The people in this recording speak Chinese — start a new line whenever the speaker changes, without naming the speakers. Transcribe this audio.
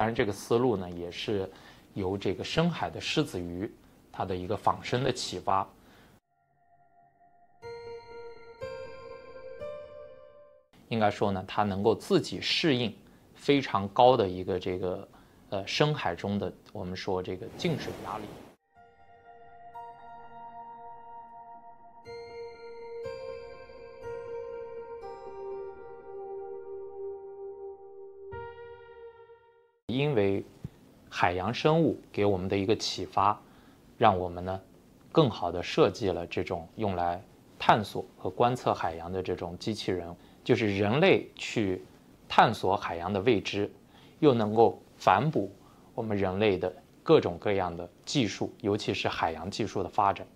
当然，这个思路呢也是由这个深海的狮子鱼它的一个仿生的启发。应该说呢，它能够自己适应非常高的一个深海中的我们说这个静水压力。因为海洋生物给我们的一个启发，让我们呢更好地设计了这种用来探索和观测海洋的这种机器人，就是人类去探索海洋的未知，又能够反哺我们人类的各种各样的技术，尤其是海洋技术的发展。